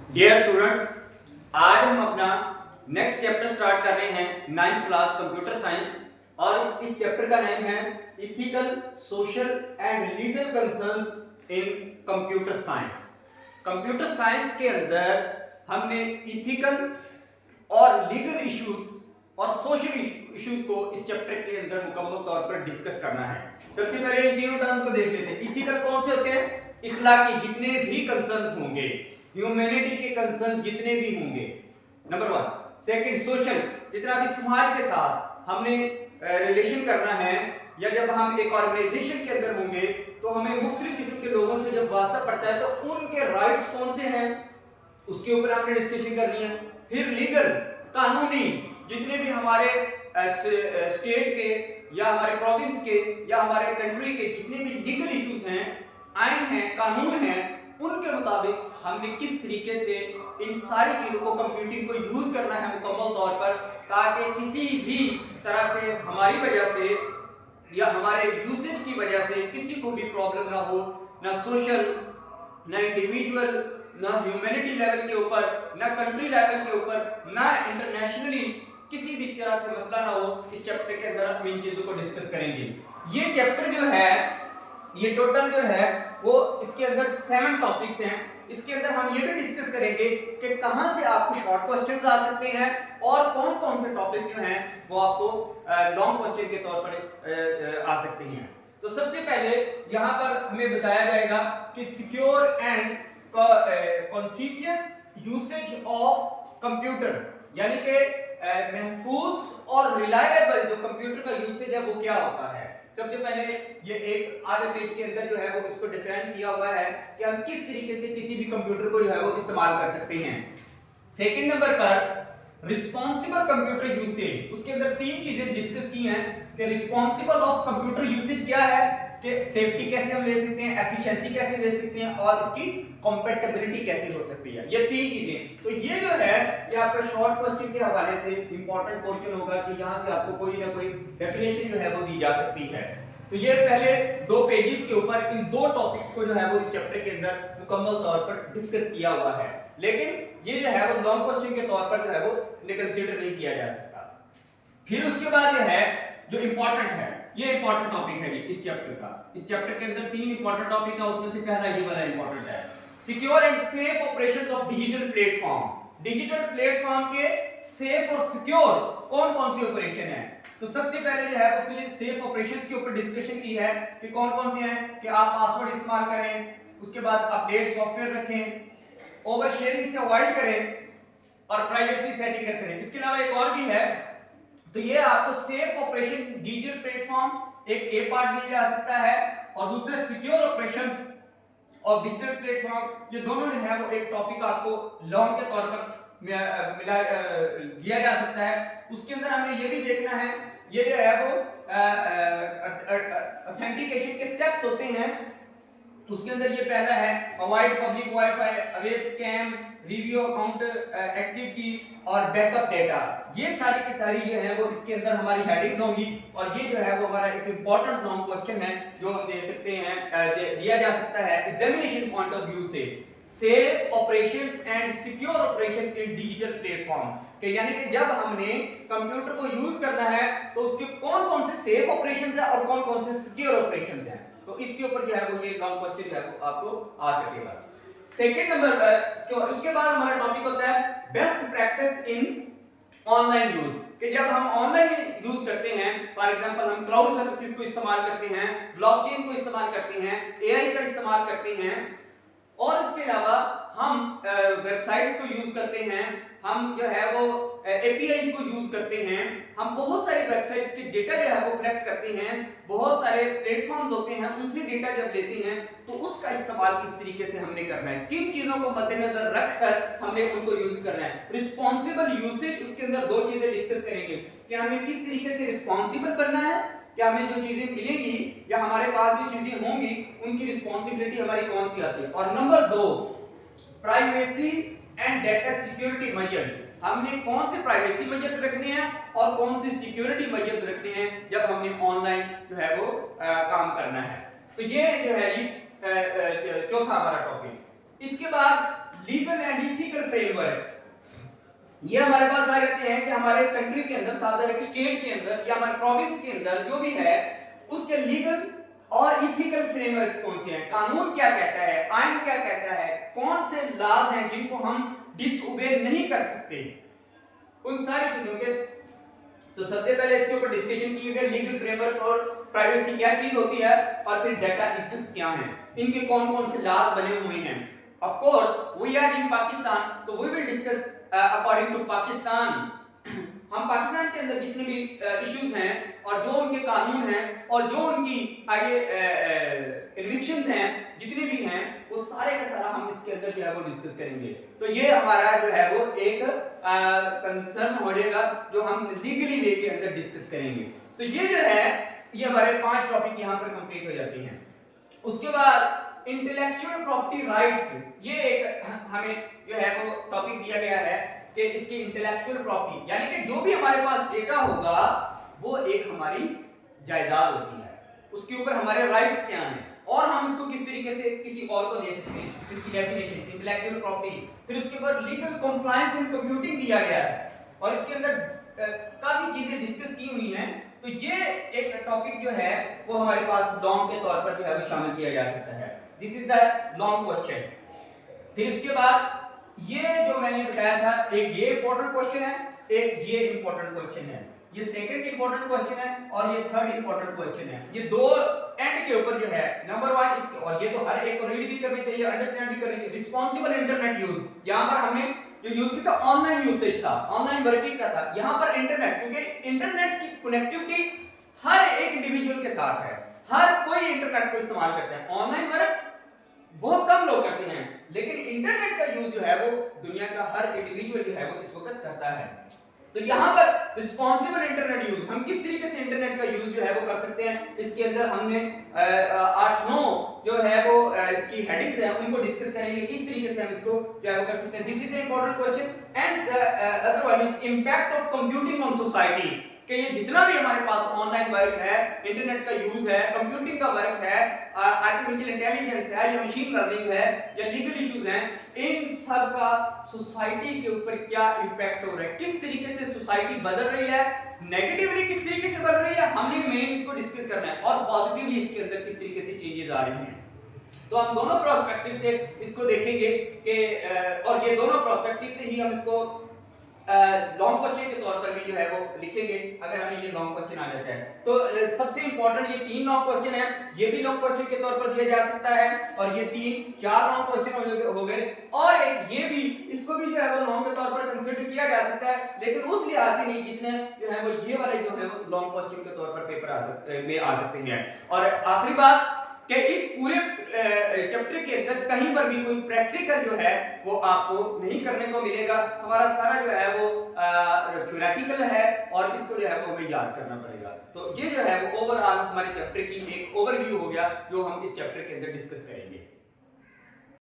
Dear students, आज हम अपना नेक्स्ट चैप्टर स्टार्ट कर रहे हैं 9th क्लास कंप्यूटर साइंस। और इस चैप्टर का नाम है ethical, social and legal concerns in computer science. Computer science के अंदर हमने इथिकल और लीगल इश्यूज और सोशल इश्यूज को इस चैप्टर के अंदर मुकम्मल तौर पर डिस्कस करना है। सबसे पहले इन तीनों टर्म को देख लेते हैं। इथिकल कौन से होते हैं? इखलाकी जितने भी कंसर्न्स होंगे, ह्यूमैनिटी के कंसर्न जितने भी होंगे, नंबर 1। सेकंड, सोशल, जितना भी समाज के साथ हमने रिलेशन करना है, या जब हम एक ऑर्गेनाइजेशन के अंदर होंगे तो हमें मुख्तलिफ किस्म के लोगों से जब वास्ता पड़ता है तो उनके राइट्स कौन से हैं उसके ऊपर हमने डिस्कशन करनी है। फिर लीगल, कानूनी, जितने भी हमारे स्टेट के या हमारे प्रोविंस के या हमारे कंट्री के जितने भी लीगल इश्यूज हैं, आइन हैं, कानून हैं, उनके मुताबिक हमने किस तरीके से इन सारी चीजों को, कंप्यूटिंग को यूज करना है मुकम्मल तौर पर, ताकि किसी भी तरह से हमारी वजह से या हमारे यूसेज की वजह से किसी को भी प्रॉब्लम ना हो, ना सोशल, ना इंडिविजुअल, ना ह्यूमैनिटी लेवल के ऊपर, ना कंट्री लेवल के ऊपर, ना इंटरनेशनली किसी भी तरह से मसला ना हो। इस चैप्टर के अंदर हम इन चीजों को डिस्कस करेंगे। ये चैप्टर जो है, ये टोटल जो है वो इसके अंदर 7 टॉपिक्स हैं। इसके अंदर हम ये भी डिस्कस करेंगे कि कहां से आपको शॉर्ट क्वेश्चंस आ सकते हैं और कौन कौन से टॉपिक जो हैं वो आपको लॉन्ग क्वेश्चन के तौर पर आ सकते हैं। तो सबसे पहले यहां पर हमें बताया जाएगा कि secure and conspicuous usage of computer, यानी कि महफूज और रिलायबल जो कंप्यूटर का यूसेज है वो क्या होता है। सबसे पहले ये एक आधे पेज के अंदर जो है वो इसको डिफाइन किया हुआ है कि हम किस तरीके से किसी भी कंप्यूटर को जो है वो इस्तेमाल कर सकते हैं। सेकंड नंबर पर रिस्पांसिबल कंप्यूटर यूसेज, उसके अंदर 3 चीजें डिस्कस की हैं कि रिस्पांसिबल ऑफ कंप्यूटर यूसेज क्या है, कि सेफ्टी कैसे हम ले सकते हैं, एफिशिएंसी कैसे ले सकते हैं और इसकी कंपैटिबिलिटी कैसे हो सकती है। ये 3 चीजें, तो ये जो है ये आपका शॉर्ट क्वेश्चन के हवाले से इंपॉर्टेंट पोर्शन होगा कि यहां से आपको कोई ना कोई डेफिनेशन जो है वो दी जा सकती है। तो ये पहले 2 पेजेस के ऊपर इन 2 टॉपिक्स को जो है वो इस चैप्टर के अंदर मुकम्मल तौर पर डिस्कस किया हुआ है, लेकिन ये जो है वो लॉन्ग क्वेश्चन के तौर पर जो है वो कंसीडर नहीं किया जा सकता। फिर उसके बाद जो है जो इंपॉर्टेंट है, ये इंपॉर्टेंट टॉपिक है इस चैप्टर का। इस चैप्टर के अंदर 3 इंपॉर्टेंट टॉपिक है, उसमें से पहला ये वाला इंपॉर्टेंट है, secure and safe operations of digital platform. Digital platform के सेफ और सिक्योर कौन कौन सी ऑपरेशन है। तो सबसे पहले जो है उसने सेफ ऑपरेशंस के ऊपर डिस्कशन की है कि कौन कौन से हैं, कि आप पासवर्ड इस्तेमाल करें, उसके बाद अपडेट सॉफ्टवेयर रखें, ओवर शेयरिंग से अवॉइड करें और प्राइवेसी सेटिंग करते रहें। इसके अलावा एक और भी है, तो ये आपको सेफ ऑपरेशन डिजिटल प्लेटफॉर्म एक ए पार्ट दिया जा सकता है और दूसरे secure operations of digital platform, ये दोनों जो है वो एक टॉपिक आपको लॉन्ग के तौर पर दिया जा सकता है। उसके अंदर हमें ये भी देखना है, ये जो है वो ऑथेंटिकेशन के स्टेप्स होते हैं। उसके अंदर ये पहला है avoid public wifi, aware scam, review account activity और बैकअप डेटा। ये सारी की सारी जो है वो इसके अंदर हमारी हेडिंग्स होंगी और ये जो है वो हमारा एक इंपॉर्टेंट लॉन्ग क्वेश्चन है जो हम दे सकते हैं, दिया जा सकता है एग्जामिनेशन पॉइंट ऑफ व्यू से। Safe operations and secure operation in digital platform, कि यानी कि जब हमने कंप्यूटर को यूज करना है तो उसके कौन कौन से सेफ ऑपरेशंस हैं और कौन कौन से सिक्योर ऑपरेशंस हैं। तो इसके ऊपर जो है वो ये लॉन्ग क्वेश्चन जो है आपको आ सकेगा। सेकंड नंबर जो उसके बाद हमारा टॉपिक होता है best practice in online use, कि जब हम ऑनलाइन यूज करते हैं, फॉर एग्जांपल हम क्लाउड सर्विसेज को इस्तेमाल करते हैं, ब्लॉकचेन को इस्तेमाल करते हैं, एआई का इस्तेमाल करते हैं और इसके अलावा हम वेबसाइट्स को यूज करते हैं, हम जो है वो एपीआईज को यूज करते हैं, हम बहुत सारे वेबसाइट्स के डेटा जो है वो कलेक्ट करते हैं, बहुत सारे प्लेटफॉर्म्स होते हैं उनसे डेटा जब लेते हैं तो उसका इस्तेमाल किस तरीके से हमने करना है, किन चीजों को मद्देनजर रखकर हमने उनको यूज करना है। रिस्पांसिबल यूसेज, उसके अंदर 2 चीजें डिस्कस करेंगे कि हमें किस तरीके से रिस्पांसिबल बनना है, कि हमें जो चीजें मिलेंगी या हमारे पास जो चीजें होंगी उनकी रिस्पांसिबिलिटी हमारी कौन सी आती है। और number 2, privacy and data security measures, हमने कौन से प्राइवेसी मेजर्स रखने हैं और कौन से सिक्योरिटी मेजर्स रखने हैं जब हमने ऑनलाइन जो है वो काम करना है। तो ये जो है चौथा हमारा टॉपिक। इसके बाद लीगल एंड इथिकल फ्रेमवर्क्स। ये हमारे पास आ जाते हैं कि हमारे कंट्री के अंदर, साथ स्टेट के अंदर या हमारे प्रोविंस के अंदर जो भी है उसके लीगल और इथिकल फ्रेमवर्क्स कौन से हैं, कानून क्या कहता है, आइन क्या कहता है, कौन से लॉज हैं जिनको हम डिसओबे नहीं कर सकते, उन सारी चीजों के। तो सबसे पहले इसके ऊपर डिस्कशन किए गए लीगल फ्रेमवर्क और प्राइवेसी क्या चीज होती है, और फिर डाटा एथिक्स क्या हैं, इनके कौन कौन से लॉज बने हुए हैं। Of course we are in Pakistan, तो we will discuss according to Pakistan. हम पाकिस्तान के अंदर जितने भी इश्यूज हैं और जो उनके कानून हैं और जो उनकी आगे इन्विक्शंस हैं जितने भी हैं, वो सारे का सारा हम इसके अंदर जो है वो डिस्कस करेंगे। तो ये हमारा जो है वो एक कंसर्न हो जाएगा जो हम लीगली वे के अंदर डिस्कस करेंगे। तो ये जो है ये हमारे 5 टॉपिक यहाँ पर कंप्लीट हो जाते हैं। उसके बाद इंटेलेक्चुअल प्रॉपर्टी राइट्स, ये एक हमें जो है वो टॉपिक दिया गया है कि इसकी इंटेलेक्चुअल प्रॉपर्टी यानी कि जो भी हमारे पास डेटा होगा वो एक हमारी जायदाद होती है, उसके ऊपर हमारे राइट्स क्या हैं और हम इसको किस तरीके से किसी और को दे सकते हैं, इसकी डेफिनेशन इंटेलेक्चुअल प्रॉपर्टी। फिर उसके बाद लीगल कंप्लायंस इन कंप्यूटिंग दिया गया है और इसके अंदर काफी चीजें डिस्कस की हुई हैं। तो ये एक टॉपिक जो है वो हमारे पास लॉन्ग के तौर पर जो है वो शामिल किया जा सकता है। This is the long question. फिर उसके बाद ये जो मैंने बताया था, एक ये इंपॉर्टेंट क्वेश्चन है, एक ये इंपॉर्टेंट क्वेश्चन है, ये सेकंड इंपॉर्टेंट क्वेश्चन है और ये थर्ड इंपॉर्टेंट क्वेश्चन है। ये दो एंड के ऊपर जो है नंबर 1 इसके, और ये तो हर एक को रीड भी करनी चाहिए, अंडरस्टैंड भी करनी चाहिए। रिस्पांसिबल इंटरनेट यूज, यहां पर हमने जो यूज किया था ऑनलाइन यूसेज था, ऑनलाइन वर्किंग का था। यहां पर इंटरनेट, क्योंकि इंटरनेट की कनेक्टिविटी हर एक इंडिविजुअल के साथ है, हर कोई इंटरनेट को इस्तेमाल करता है। ऑनलाइन वर्क बहुत कम लोग करते हैं, लेकिन इंटरनेट का यूज जो है वो दुनिया का हर इंडिविजुअल जो है वो इस वक्त करता है। तो यहाँ पर रिस्पांसिबल इंटरनेट यूज, हम किस तरीके से इंटरनेट का यूज जो है वो कर सकते हैं, इसके अंदर हमने 8-9 जो है वो इसकी हेडिंग्स हैं उनको डिस्कस करेंगे, किस तरीके से हम इसको जो है वो कर सकते हैं। This is the important question and other one is impact of computing on society, कि ये जितना भी हमारे पास ऑनलाइन वर्क है, इंटरनेट का यूज है, कंप्यूटिंग का वर्क है, आर्टिफिशियल इंटेलिजेंस है या मशीन लर्निंग है या लीगल इश्यूज हैं, इन सब का सोसाइटी के ऊपर क्या इंपैक्ट हो रहा है, किस तरीके से सोसाइटी बदल रही है, नेगेटिवली किस तरीके से बदल रही है, हमने मेन इसको डिस्कस करना है, और पॉजिटिवली इसके अंदर किस तरीके से चेंजेस आ रहे हैं। तो हम दोनों पर्सपेक्टिव से इसको देखेंगे कि और ये दोनों पर्सपेक्टिव से ही हम इसको लॉन्ग क्वेश्चन के तौर पर भी जो है वो लिखेंगे, अगर हमें ये लॉन्ग क्वेश्चन आ जाता है। तो सबसे इंपॉर्टेंट ये 3 लॉन्ग क्वेश्चन है, ये भी लॉन्ग क्वेश्चन के तौर पर दिया जा सकता है, और ये 3-4 लॉन्ग क्वेश्चन हो गए, और एक ये भी, इसको भी जो है वो लॉन्ग के तौर पर कंसीडर किया जा सकता है, लेकिन उस लिहाज से नहीं जितने जो है वो ये वाले जो है वो लॉन्ग क्वेश्चन के तौर पर पेपर आ सकते हैं। और आखिरी बात कि इस पूरे चैप्टर के अंदर कहीं पर भी कोई प्रैक्टिकल जो है वो आपको नहीं करने को मिलेगा, हमारा सारा जो है वो थ्योरेटिकल है और इसको जो है वो हमें याद करना पड़ेगा। तो ये जो है वो ओवरऑल हमारे चैप्टर की एक ओवरव्यू हो गया जो हम इस चैप्टर के अंदर डिस्कस करेंगे।